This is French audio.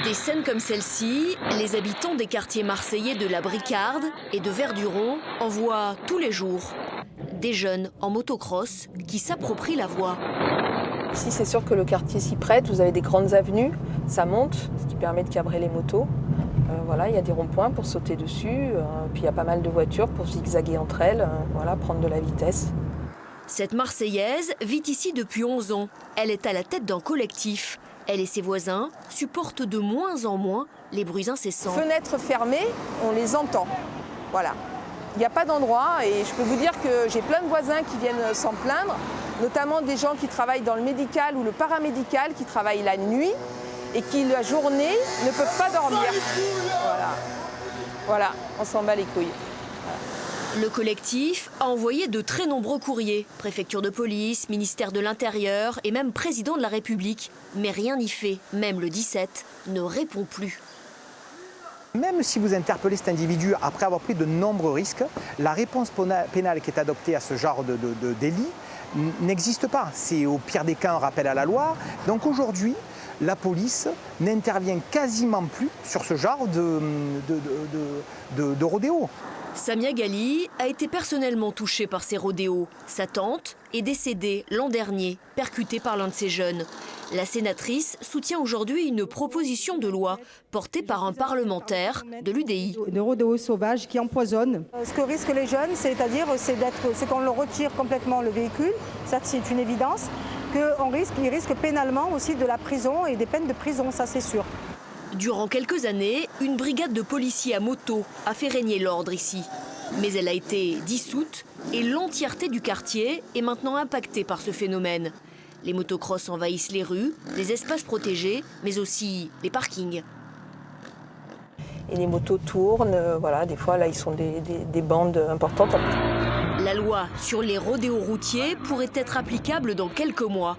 Des scènes comme celle-ci, les habitants des quartiers marseillais de la Bricarde et de Verduron en voient tous les jours. Des jeunes en motocross qui s'approprient la voie. Ici, c'est sûr que le quartier s'y prête. Vous avez des grandes avenues, ça monte, ce qui permet de cabrer les motos. Voilà, il y a des ronds-points pour sauter dessus. Puis il y a pas mal de voitures pour zigzaguer entre elles, voilà, prendre de la vitesse. Cette Marseillaise vit ici depuis 11 ans. Elle est à la tête d'un collectif. Elle et ses voisins supportent de moins en moins les bruits incessants. Fenêtres fermées, on les entend. Voilà. Il n'y a pas d'endroit et je peux vous dire que j'ai plein de voisins qui viennent s'en plaindre, notamment des gens qui travaillent dans le médical ou le paramédical, qui travaillent la nuit et qui, la journée, ne peuvent pas dormir. Voilà, on s'en bat les couilles. Le collectif a envoyé de très nombreux courriers, préfecture de police, ministère de l'Intérieur et même président de la République. Mais rien n'y fait, même le 17 ne répond plus. Même si vous interpellez cet individu après avoir pris de nombreux risques, la réponse pénale qui est adoptée à ce genre de délit n'existe pas. C'est au pire des cas un rappel à la loi. Donc aujourd'hui, la police n'intervient quasiment plus sur ce genre de rodéo. Samia Ghali a été personnellement touchée par ces rodéos. Sa tante est décédée l'an dernier, percutée par l'un de ces jeunes. La sénatrice soutient aujourd'hui une proposition de loi portée par un parlementaire de l'UDI. De rodéos sauvages qui empoisonnent. Ce que risquent les jeunes, c'est qu'on leur retire complètement le véhicule, ça c'est une évidence, qu'ils risquent pénalement aussi de la prison et des peines de prison, ça c'est sûr. Durant quelques années, une brigade de policiers à moto a fait régner l'ordre ici. Mais elle a été dissoute et l'entièreté du quartier est maintenant impactée par ce phénomène. Les motocross envahissent les rues, les espaces protégés, mais aussi les parkings. Et les motos tournent, voilà, des fois là ils sont des bandes importantes. La loi sur les rodéos routiers pourrait être applicable dans quelques mois.